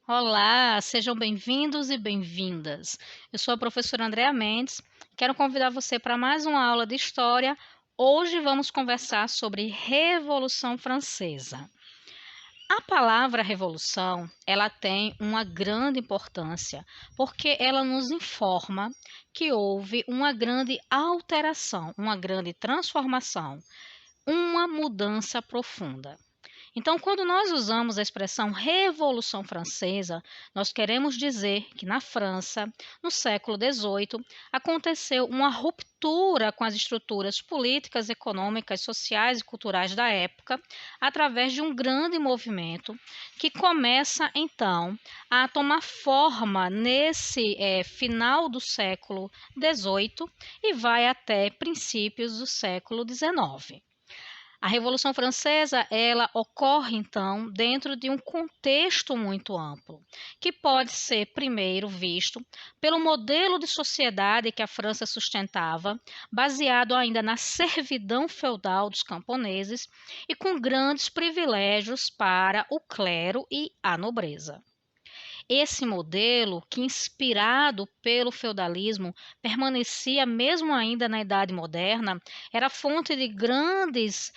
Olá, sejam bem-vindos e bem-vindas. Eu sou a professora Andréa Mendes. Quero convidar você para mais uma aula de história. Hoje vamos conversar sobre Revolução Francesa. A palavra revolução, ela tem uma grande importância, porque ela nos informa que houve uma grande alteração, uma grande transformação, uma mudança profunda. Então, quando nós usamos a expressão Revolução Francesa, nós queremos dizer que na França, no século XVIII, aconteceu uma ruptura com as estruturas políticas, econômicas, sociais e culturais da época, através de um grande movimento que começa então a tomar forma nesse final do século XVIII e vai até princípios do século XIX. A Revolução Francesa, ela ocorre então dentro de um contexto muito amplo, que pode ser primeiro visto pelo modelo de sociedade que a França sustentava, baseado ainda na servidão feudal dos camponeses e com grandes privilégios para o clero e a nobreza. Esse modelo, que inspirado pelo feudalismo, permanecia mesmo ainda na Idade Moderna, era fonte de grandes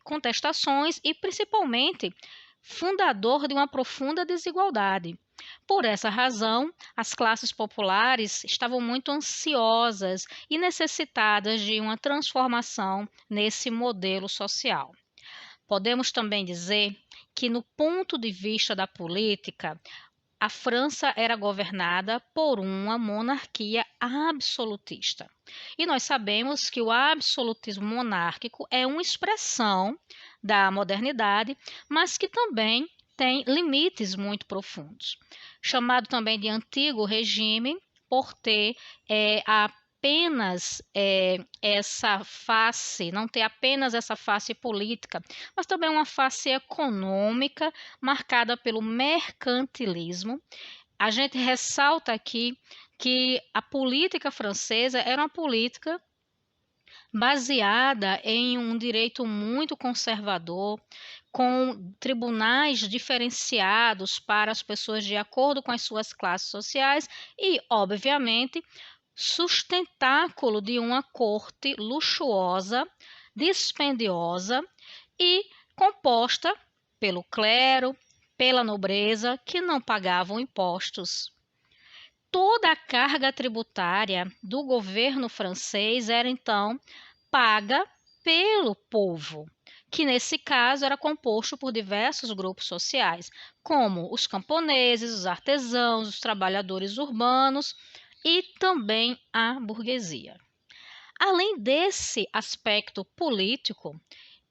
contestações e, principalmente, fundador de uma profunda desigualdade. Por essa razão, as classes populares estavam muito ansiosas e necessitadas de uma transformação nesse modelo social. Podemos também dizer que, no ponto de vista da política, a França era governada por uma monarquia absolutista. E nós sabemos que o absolutismo monárquico é uma expressão da modernidade, mas que também tem limites muito profundos. Chamado também de antigo regime, por ter apenas essa face, não ter apenas essa face política, mas também uma face econômica marcada pelo mercantilismo. A gente ressalta aqui que a política francesa era uma política baseada em um direito muito conservador, com tribunais diferenciados para as pessoas de acordo com as suas classes sociais e, obviamente, sustentáculo de uma corte luxuosa, dispendiosa e composta pelo clero, pela nobreza, que não pagavam impostos. Toda a carga tributária do governo francês era então paga pelo povo, que nesse caso era composto por diversos grupos sociais, como os camponeses, os artesãos, os trabalhadores urbanos e também a burguesia. Além desse aspecto político,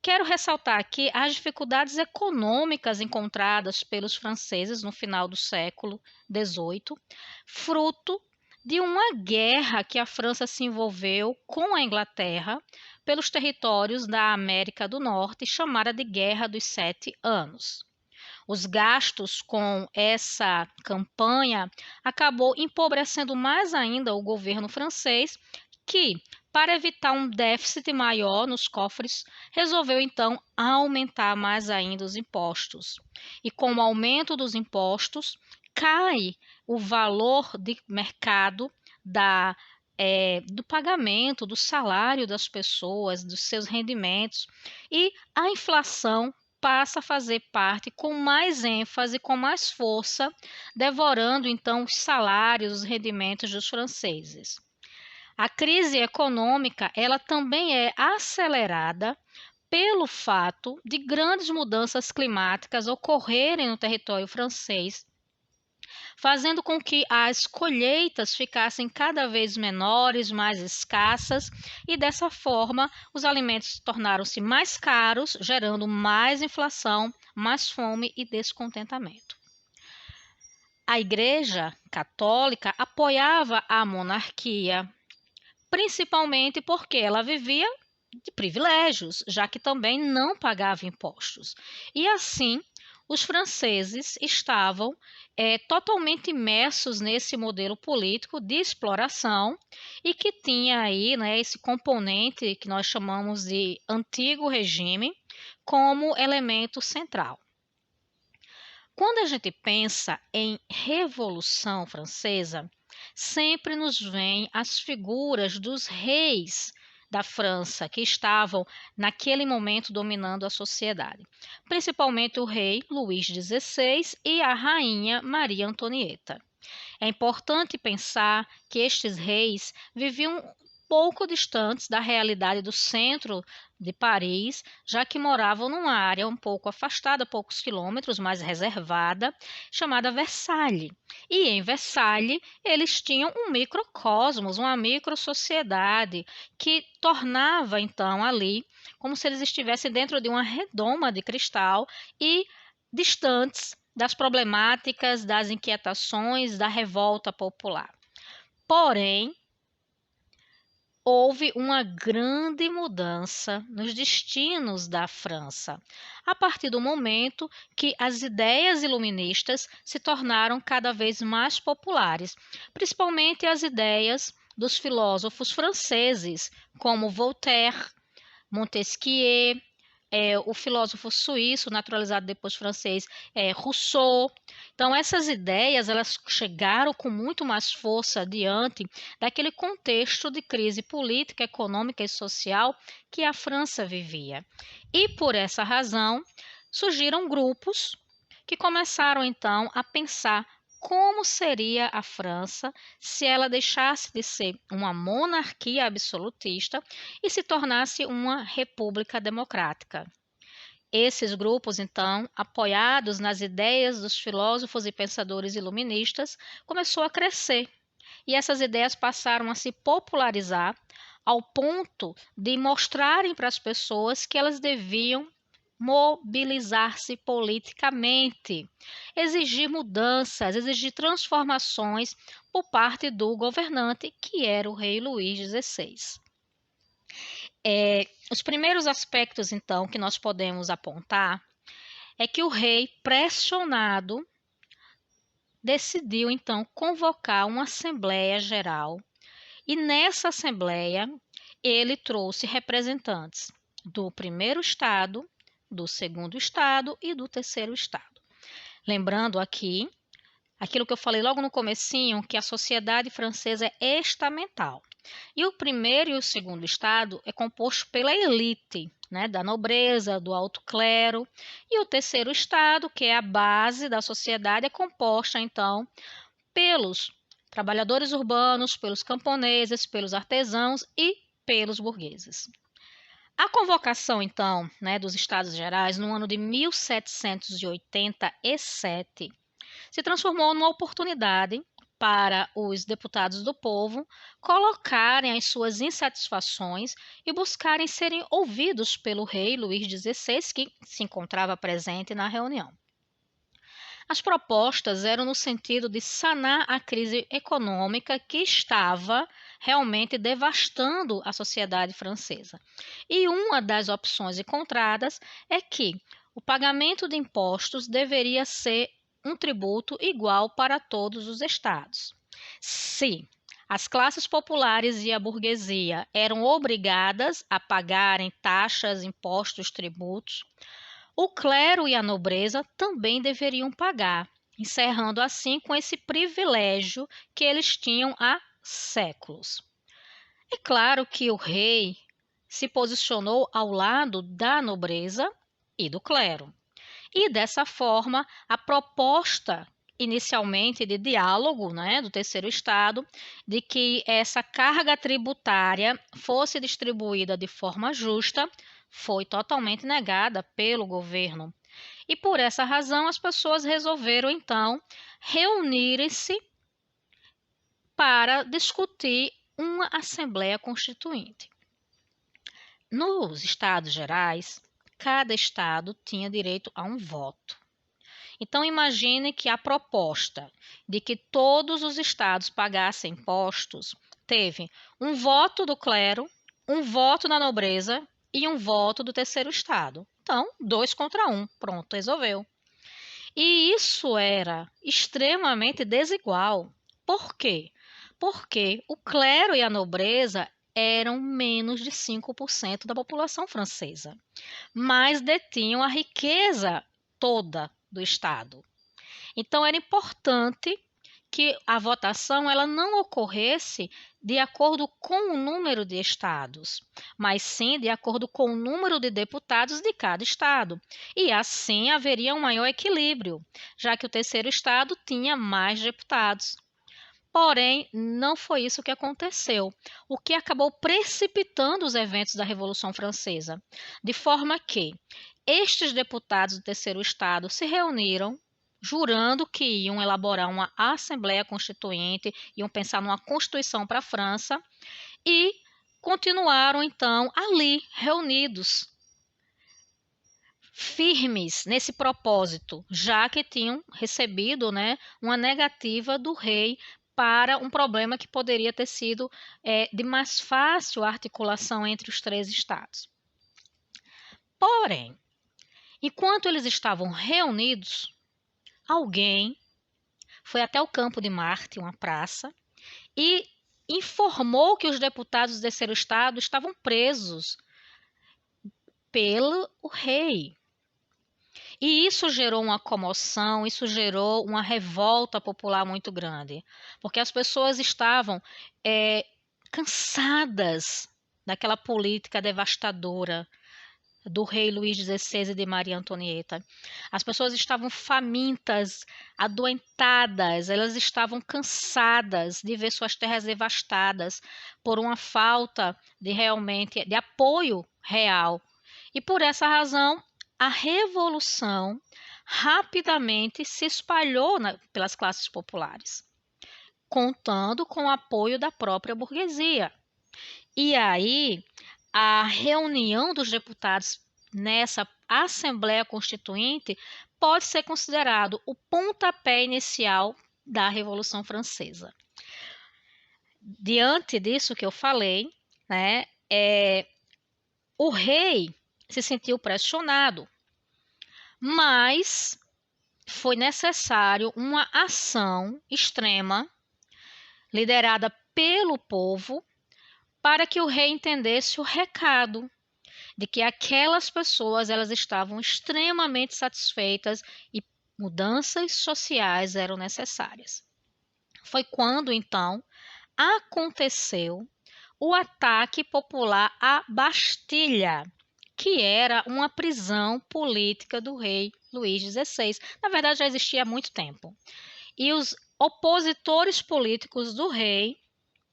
quero ressaltar aqui as dificuldades econômicas encontradas pelos franceses no final do século XVIII, fruto de uma guerra que a França se envolveu com a Inglaterra pelos territórios da América do Norte, chamada de Guerra dos 7 Anos. Os gastos com essa campanha acabou empobrecendo mais ainda o governo francês, que, para evitar um déficit maior nos cofres, resolveu então aumentar mais ainda os impostos. E com o aumento dos impostos, cai o valor de mercado do pagamento, do salário das pessoas, dos seus rendimentos, e a inflação passa a fazer parte com mais ênfase, com mais força, devorando então os salários, os rendimentos dos franceses. A crise econômica, ela também é acelerada pelo fato de grandes mudanças climáticas ocorrerem no território francês, fazendo com que as colheitas ficassem cada vez menores, mais escassas, e dessa forma os alimentos tornaram-se mais caros, gerando mais inflação, mais fome e descontentamento. A Igreja Católica apoiava a monarquia, principalmente porque ela vivia de privilégios, já que também não pagava impostos. E assim, os franceses estavam totalmente imersos nesse modelo político de exploração e que tinha aí, né, esse componente que nós chamamos de antigo regime como elemento central. Quando a gente pensa em Revolução Francesa, sempre nos vêm as figuras dos reis da França que estavam naquele momento dominando a sociedade, principalmente o rei Luís XVI e a rainha Maria Antonieta. É importante pensar que estes reis viviam pouco distantes da realidade do centro de Paris, já que moravam numa área um pouco afastada, poucos quilômetros, mais reservada, chamada Versalhes. E em Versalhes eles tinham um microcosmos, uma microsociedade, que tornava então ali como se eles estivessem dentro de uma redoma de cristal e distantes das problemáticas, das inquietações, da revolta popular. Porém, houve uma grande mudança nos destinos da França, a partir do momento que as ideias iluministas se tornaram cada vez mais populares, principalmente as ideias dos filósofos franceses, como Voltaire, Montesquieu, o filósofo suíço, naturalizado depois francês, Rousseau. Então, essas ideias elas chegaram com muito mais força diante daquele contexto de crise política, econômica e social que a França vivia. E, por essa razão, surgiram grupos que começaram, então, a pensar como seria a França se ela deixasse de ser uma monarquia absolutista e se tornasse uma república democrática. Esses grupos, então, apoiados nas ideias dos filósofos e pensadores iluministas, começou a crescer. E essas ideias passaram a se popularizar ao ponto de mostrarem para as pessoas que elas deviam mobilizar-se politicamente, exigir mudanças, exigir transformações por parte do governante, que era o rei Luís XVI. Os primeiros aspectos, então, que nós podemos apontar é que o rei, pressionado, decidiu, então, convocar uma Assembleia Geral e nessa Assembleia ele trouxe representantes do primeiro estado, do segundo estado e do terceiro estado. Lembrando aqui, aquilo que eu falei logo no comecinho, que a sociedade francesa é estamental. E o primeiro e o segundo estado é composto pela elite, né, da nobreza, do alto clero. E o terceiro estado, que é a base da sociedade, é composta, então, pelos trabalhadores urbanos, pelos camponeses, pelos artesãos e pelos burgueses. A convocação, então, né, dos Estados Gerais no ano de 1787 se transformou numa oportunidade para os deputados do povo colocarem as suas insatisfações e buscarem serem ouvidos pelo rei Luís XVI, que se encontrava presente na reunião. As propostas eram no sentido de sanar a crise econômica que estava realmente devastando a sociedade francesa. E uma das opções encontradas é que o pagamento de impostos deveria ser um tributo igual para todos os estados. Se as classes populares e a burguesia eram obrigadas a pagarem taxas, impostos, tributos, o clero e a nobreza também deveriam pagar, encerrando assim com esse privilégio que eles tinham há séculos. É claro que o rei se posicionou ao lado da nobreza e do clero. E dessa forma, a proposta inicialmente de diálogo, né, do terceiro estado, de que essa carga tributária fosse distribuída de forma justa, foi totalmente negada pelo governo. E por essa razão as pessoas resolveram então reunirem-se para discutir uma Assembleia Constituinte. Nos Estados Gerais, cada estado tinha direito a um voto. Então, imagine que a proposta de que todos os estados pagassem impostos teve um voto do clero, um voto da nobreza e um voto do terceiro estado. Então, 2 contra 1, pronto, resolveu. E isso era extremamente desigual. Por quê? Porque o clero e a nobreza eram menos de 5% da população francesa, mas detinham a riqueza toda do Estado. Então era importante que a votação ela não ocorresse de acordo com o número de estados, mas sim de acordo com o número de deputados de cada estado. E assim haveria um maior equilíbrio, já que o terceiro estado tinha mais deputados. Porém, não foi isso que aconteceu, o que acabou precipitando os eventos da Revolução Francesa, de forma que estes deputados do terceiro estado se reuniram, jurando que iam elaborar uma Assembleia Constituinte, iam pensar numa Constituição para a França, e continuaram então ali, reunidos, firmes nesse propósito, já que tinham recebido, né, uma negativa do rei para um problema que poderia ter sido de mais fácil articulação entre os três estados. Porém, enquanto eles estavam reunidos, alguém foi até o Campo de Marte, uma praça, e informou que os deputados do terceiro estado estavam presos pelo rei. E isso gerou uma comoção, isso gerou uma revolta popular muito grande, porque as pessoas estavam cansadas daquela política devastadora do rei Luís XVI e de Maria Antonieta. As pessoas estavam famintas, adoentadas, elas estavam cansadas de ver suas terras devastadas por uma falta de apoio real. E por essa razão, a revolução rapidamente se espalhou pelas classes populares, contando com o apoio da própria burguesia. E aí, a reunião dos deputados nessa Assembleia Constituinte pode ser considerado o pontapé inicial da Revolução Francesa. Diante disso que eu falei, né, o rei se sentiu pressionado, mas foi necessário uma ação extrema, liderada pelo povo, para que o rei entendesse o recado de que aquelas pessoas elas estavam extremamente satisfeitas e mudanças sociais eram necessárias. Foi quando, então, aconteceu o ataque popular à Bastilha, que era uma prisão política do rei Luís XVI. Na verdade, já existia há muito tempo. E os opositores políticos do rei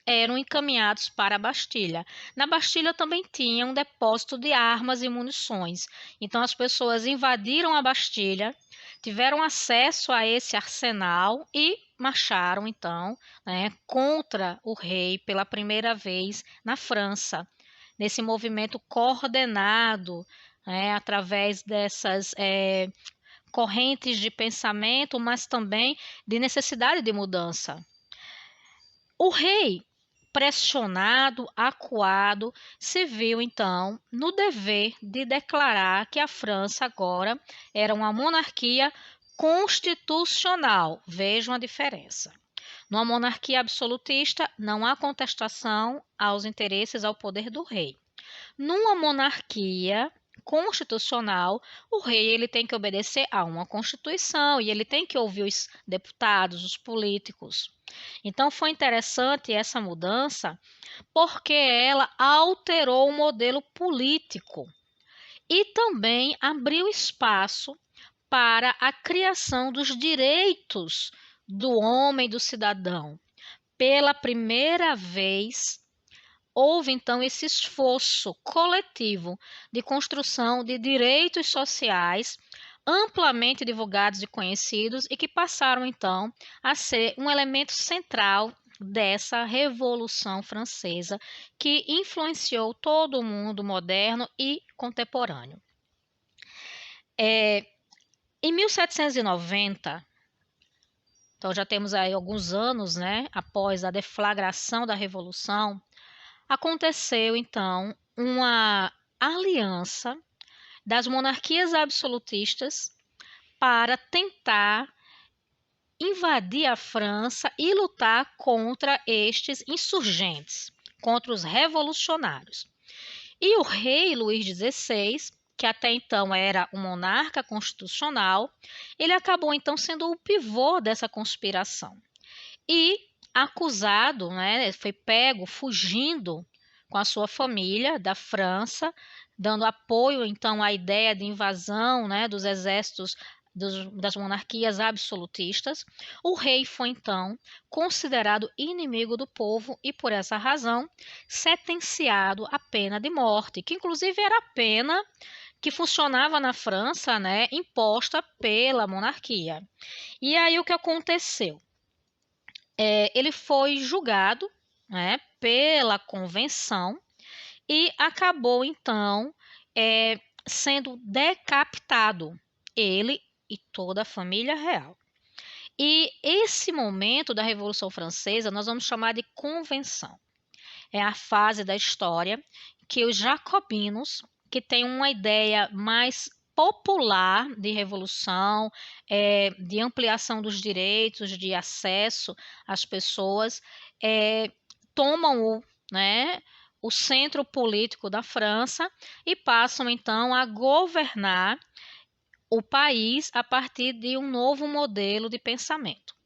eram encaminhados para a Bastilha. Na Bastilha também tinha um depósito de armas e munições. Então as pessoas invadiram a Bastilha, tiveram acesso a esse arsenal e marcharam então, né, contra o rei pela primeira vez na França, nesse movimento coordenado, né, através dessas correntes de pensamento, mas também de necessidade de mudança. O rei, pressionado, acuado, se viu então no dever de declarar que a França agora era uma monarquia constitucional. Vejam a diferença. Numa monarquia absolutista, não há contestação aos interesses, ao poder do rei. Numa monarquia constitucional, o rei ele tem que obedecer a uma constituição e ele tem que ouvir os deputados, os políticos. Então foi interessante essa mudança porque ela alterou o modelo político e também abriu espaço para a criação dos direitos do homem, do cidadão. Pela primeira vez, houve então esse esforço coletivo de construção de direitos sociais amplamente divulgados e conhecidos e que passaram então a ser um elemento central dessa Revolução Francesa que influenciou todo o mundo moderno e contemporâneo. Em 1790, então já temos aí alguns anos, né, após a deflagração da Revolução, aconteceu então uma aliança das monarquias absolutistas para tentar invadir a França e lutar contra estes insurgentes, contra os revolucionários. E o rei Luís XVI que até então era um monarca constitucional, ele acabou então sendo o pivô dessa conspiração. E acusado, né, foi pego fugindo com a sua família da França, dando apoio então à ideia de invasão, né, dos exércitos das monarquias absolutistas. O rei foi então considerado inimigo do povo e por essa razão sentenciado à pena de morte, que inclusive era a pena que funcionava na França, né, imposta pela monarquia. E aí o que aconteceu? Ele foi julgado, né, pela convenção e acabou então sendo decapitado, ele e toda a família real. E esse momento da Revolução Francesa nós vamos chamar de Convenção. É a fase da história que os jacobinos, que têm uma ideia mais popular de revolução, de ampliação dos direitos, de acesso às pessoas, tomam né, o centro político da França e passam então a governar o país a partir de um novo modelo de pensamento.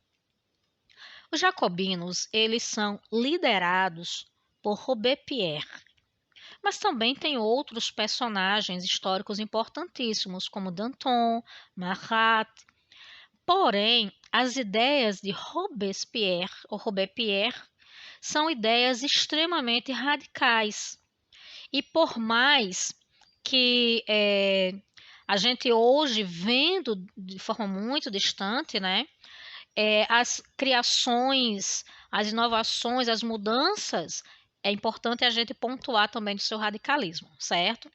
Os jacobinos, eles são liderados por Robespierre, mas também tem outros personagens históricos importantíssimos, como Danton, Marat. Porém, as ideias de Robespierre são ideias extremamente radicais. E por mais que a gente hoje, vendo de forma muito distante, né, as criações, as inovações, as mudanças, é importante a gente pontuar também do seu radicalismo, certo?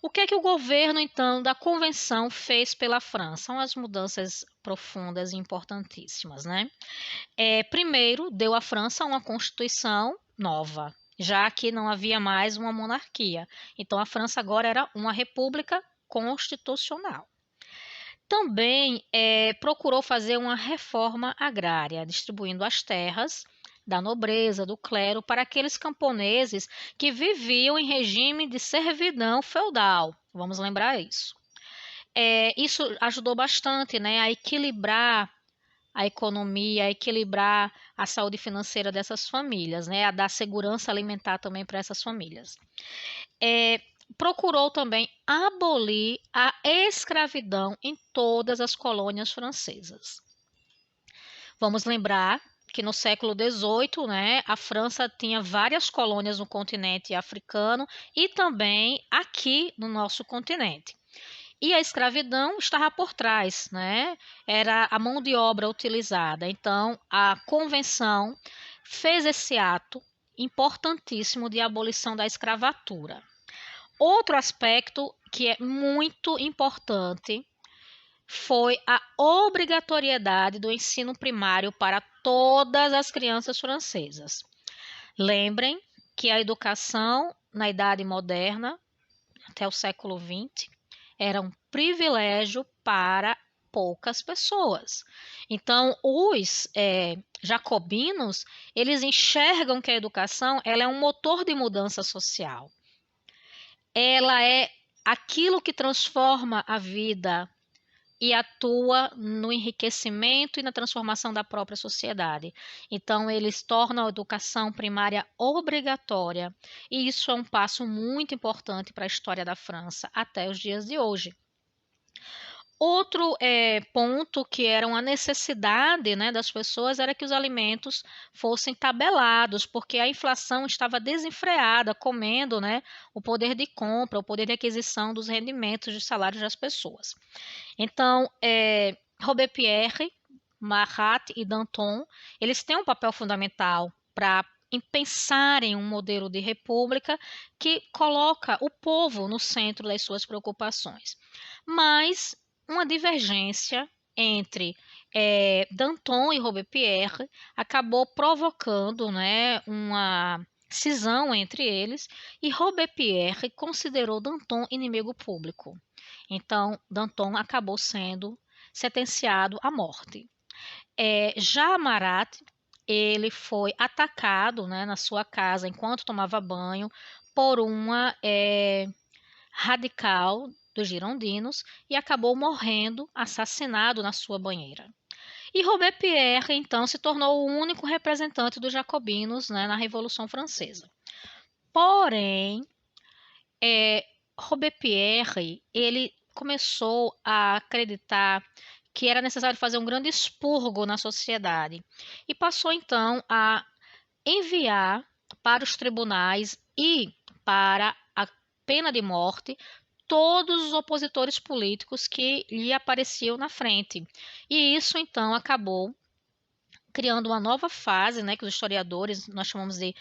O que é que o governo, então, da Convenção fez pela França? São as mudanças profundas e importantíssimas, né? Primeiro, deu à França uma constituição nova, já que não havia mais uma monarquia. Então, a França agora era uma república constitucional. Também procurou fazer uma reforma agrária, distribuindo as terras da nobreza, do clero, para aqueles camponeses que viviam em regime de servidão feudal. Vamos lembrar isso. Isso ajudou bastante, né, a equilibrar a economia, a equilibrar a saúde financeira dessas famílias, né, a dar segurança alimentar também para essas famílias. Procurou também abolir a escravidão em todas as colônias francesas. Vamos lembrar que no século XVIII, né, a França tinha várias colônias no continente africano e também aqui no nosso continente. E a escravidão estava por trás, né? Era a mão de obra utilizada. Então, a convenção fez esse ato importantíssimo de abolição da escravatura. Outro aspecto que é muito importante foi a obrigatoriedade do ensino primário para todas as crianças francesas. Lembrem que a educação na Idade Moderna, até o século XX, era um privilégio para poucas pessoas. Então, os jacobinos, eles enxergam que a educação ela é um motor de mudança social. Ela é aquilo que transforma a vida e atua no enriquecimento e na transformação da própria sociedade. Então, eles tornam a educação primária obrigatória, e isso é um passo muito importante para a história da França até os dias de hoje. Outro ponto que era uma necessidade, né, das pessoas era que os alimentos fossem tabelados, porque a inflação estava desenfreada, comendo, né, o poder de compra, o poder de aquisição dos rendimentos de salários das pessoas. Então, Robespierre, Marat e Danton, eles têm um papel fundamental para pensar em um modelo de república que coloca o povo no centro das suas preocupações. Mas uma divergência entre Danton e Robespierre acabou provocando, né, uma cisão entre eles, e Robespierre considerou Danton inimigo público. Então, Danton acabou sendo sentenciado à morte. Já Marat, ele foi atacado, né, na sua casa enquanto tomava banho por uma radical dos girondinos e acabou morrendo assassinado na sua banheira. E Robespierre, então, se tornou o único representante dos jacobinos, né, na Revolução Francesa. Porém, Robespierre, ele começou a acreditar que era necessário fazer um grande expurgo na sociedade e passou, então, a enviar para os tribunais e para a pena de morte todos os opositores políticos que lhe apareciam na frente. E isso, então, acabou criando uma nova fase, né, que os historiadores nós chamamos de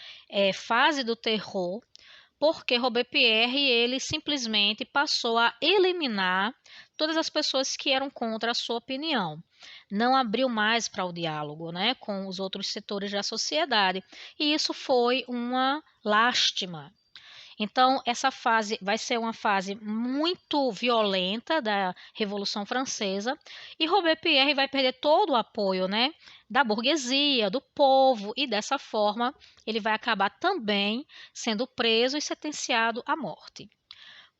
fase do terror, porque Robespierre ele simplesmente passou a eliminar todas as pessoas que eram contra a sua opinião. Não abriu mais para o diálogo, né, com os outros setores da sociedade. E isso foi uma lástima. Então, essa fase vai ser uma fase muito violenta da Revolução Francesa e Robespierre vai perder todo o apoio, né, da burguesia, do povo, e dessa forma ele vai acabar também sendo preso e sentenciado à morte.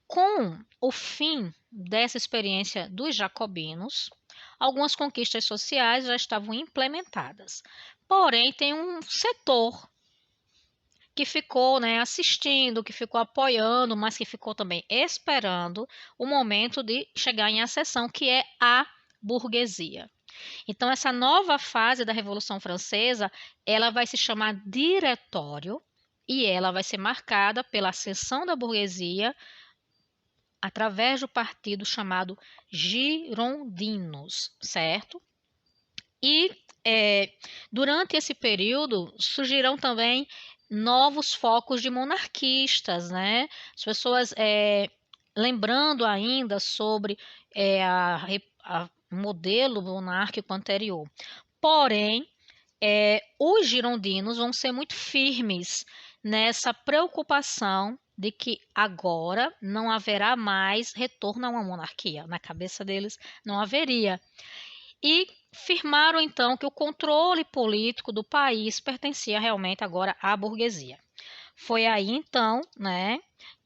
Com o fim dessa experiência dos jacobinos, algumas conquistas sociais já estavam implementadas. Porém, tem um setor que ficou, né, assistindo, que ficou apoiando, mas que ficou também esperando o momento de chegar em ascensão, que é a burguesia. Então, essa nova fase da Revolução Francesa, ela vai se chamar Diretório e ela vai ser marcada pela ascensão da burguesia através do partido chamado Girondinos, certo? E durante esse período surgirão também novos focos de monarquistas, né? As pessoas lembrando ainda sobre a modelo monárquico anterior. Porém, os girondinos vão ser muito firmes nessa preocupação de que agora não haverá mais retorno a uma monarquia. Na cabeça deles não haveria. E firmaram então que o controle político do país pertencia realmente agora à burguesia. Foi aí então, né,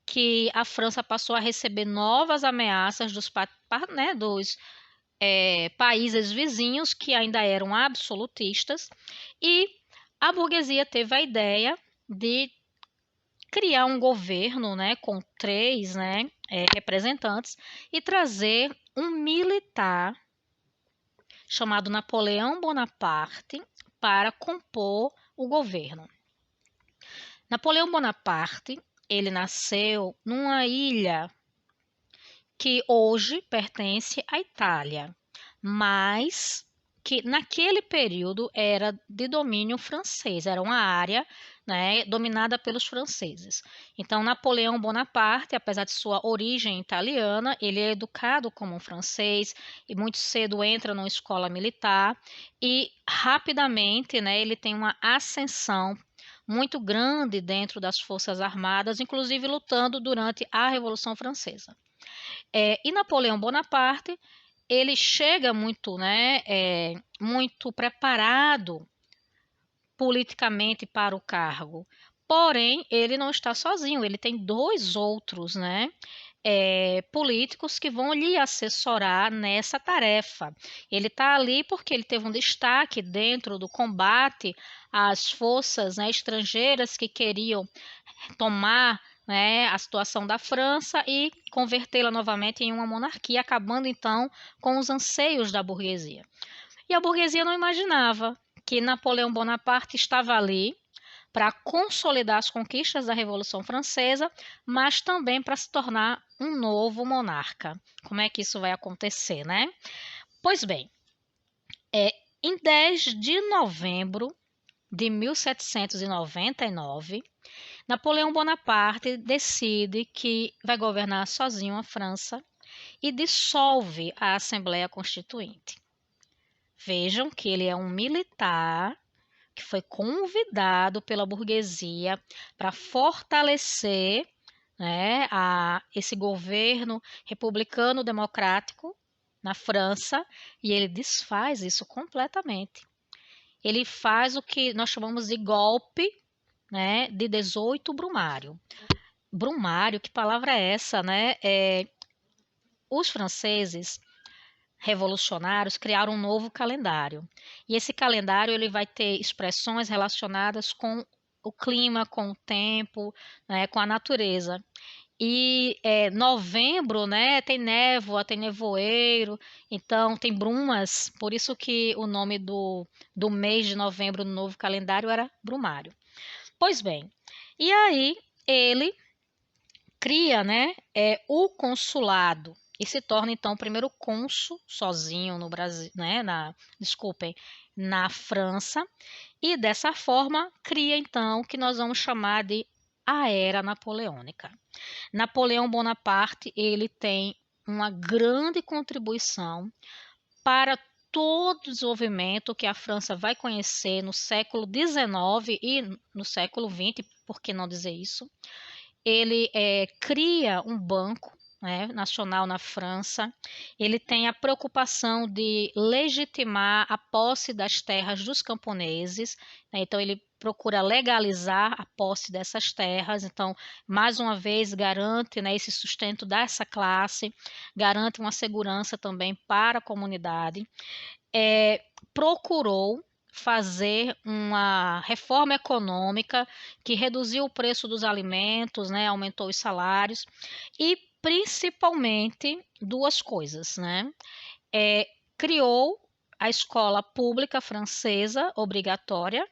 que a França passou a receber novas ameaças dos países vizinhos que ainda eram absolutistas, e a burguesia teve a ideia de criar um governo, né, com 3 representantes e trazer um militar chamado Napoleão Bonaparte para compor o governo. Napoleão Bonaparte, ele nasceu numa ilha que hoje pertence à Itália, mas que naquele período era de domínio francês, era uma área, né, dominada pelos franceses. Então, Napoleão Bonaparte, apesar de sua origem italiana, ele é educado como um francês e muito cedo entra numa escola militar e rapidamente, né, ele tem uma ascensão muito grande dentro das Forças Armadas, inclusive lutando durante a Revolução Francesa. E Napoleão Bonaparte, ele chega muito preparado politicamente para o cargo. Porém, ele não está sozinho, ele tem 2 outros, políticos que vão lhe assessorar nessa tarefa. Ele está ali porque ele teve um destaque dentro do combate às forças, estrangeiras que queriam tomar, a situação da França e convertê-la novamente em uma monarquia, acabando então com os anseios da burguesia. E a burguesia não imaginava que Napoleão Bonaparte estava ali para consolidar as conquistas da Revolução Francesa, mas também para se tornar um novo monarca. Como é que isso vai acontecer, né? Pois bem, em 10 de novembro de 1799, Napoleão Bonaparte decide que vai governar sozinho a França e dissolve a Assembleia Constituinte. Vejam que ele é um militar que foi convidado pela burguesia para fortalecer, esse governo republicano democrático na França, e ele desfaz isso completamente. Ele faz o que nós chamamos de golpe, de 18 Brumário. Brumário, que palavra é essa, os franceses revolucionários criaram um novo calendário. E esse calendário ele vai ter expressões relacionadas com o clima, com o tempo, né, com a natureza. E novembro, né, tem névoa, tem nevoeiro, então tem brumas, por isso que o nome do mês de novembro no novo calendário era brumário. Pois bem, e aí ele cria, né, o consulado e se torna então o primeiro cônsul sozinho no Brasil, né, desculpem, na França, e dessa forma cria então o que nós vamos chamar de a Era Napoleônica. Napoleão Bonaparte, ele tem uma grande contribuição para todo o desenvolvimento que a França vai conhecer no século XIX e no século XX, por que não dizer isso? Ele cria um banco, né, nacional na França, ele tem a preocupação de legitimar a posse das terras dos camponeses, né, então ele procura legalizar a posse dessas terras, então, mais uma vez, garante, né, esse sustento dessa classe, garante uma segurança também para a comunidade, procurou fazer uma reforma econômica que reduziu o preço dos alimentos, né, aumentou os salários e principalmente duas coisas, né? Criou a escola pública francesa obrigatória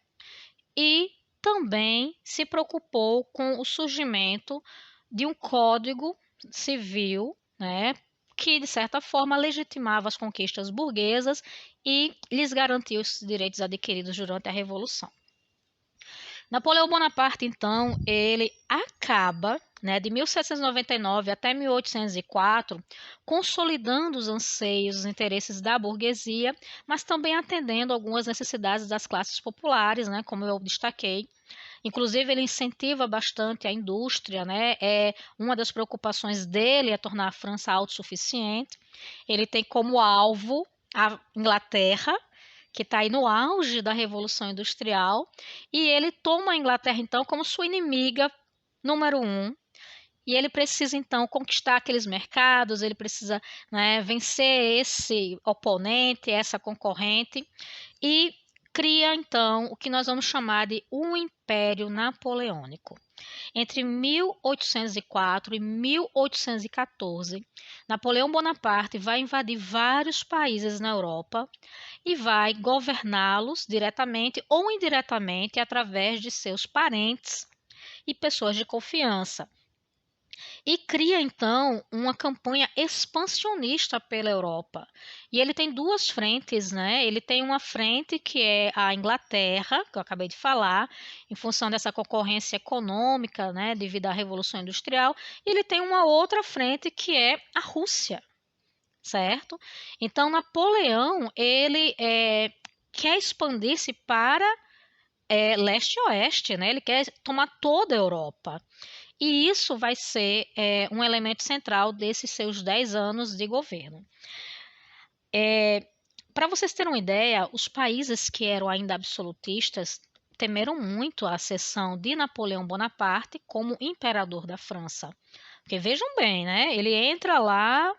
e também se preocupou com o surgimento de um código civil, né, que de certa forma legitimava as conquistas burguesas e lhes garantia os direitos adquiridos durante a Revolução. Napoleão Bonaparte, então, ele acaba, né, de 1799 até 1804, consolidando os anseios, os interesses da burguesia, mas também atendendo algumas necessidades das classes populares, né, como eu destaquei. Inclusive, ele incentiva bastante a indústria, né? Uma das preocupações dele é tornar a França autossuficiente. Ele tem como alvo a Inglaterra, que está aí no auge da Revolução Industrial, e ele toma a Inglaterra, então, como sua inimiga número um, e ele precisa, então, conquistar aqueles mercados, ele precisa, né, vencer esse oponente, essa concorrente, e cria, então, o que nós vamos chamar de um Império Napoleônico. Entre 1804 e 1814, Napoleão Bonaparte vai invadir vários países na Europa e vai governá-los diretamente ou indiretamente através de seus parentes e pessoas de confiança. E cria então uma campanha expansionista pela Europa. E ele tem duas frentes, né? Ele tem uma frente que é a Inglaterra, que eu acabei de falar, em função dessa concorrência econômica, né, devido à Revolução Industrial, e ele tem uma outra frente que é a Rússia, certo? Então Napoleão ele quer expandir-se para leste e oeste, né? Ele quer tomar toda a Europa. E isso vai ser um elemento central desses seus 10 anos de governo. Para vocês terem uma ideia, os países que eram ainda absolutistas temeram muito a ascensão de Napoleão Bonaparte como imperador da França. Porque vejam bem, né? Ele entra lá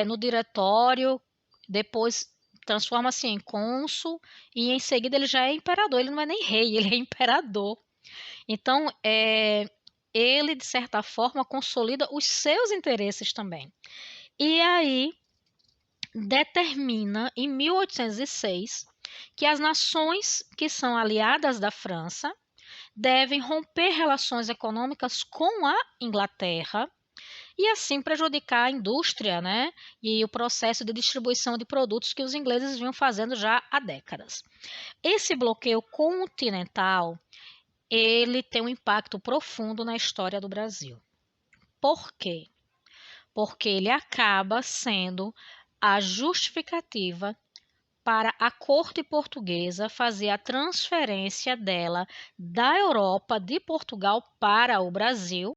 no diretório, depois transforma-se em cônsul e em seguida ele já é imperador. Ele não é nem rei, ele é imperador. Então, ele, de certa forma, consolida os seus interesses também. E aí determina, em 1806, que as nações que são aliadas da França devem romper relações econômicas com a Inglaterra e assim prejudicar a indústria, né, e o processo de distribuição de produtos que os ingleses vinham fazendo já há décadas. Esse bloqueio continental ele tem um impacto profundo na história do Brasil. Por quê? Porque ele acaba sendo a justificativa para a corte portuguesa fazer a transferência dela da Europa, de Portugal, para o Brasil,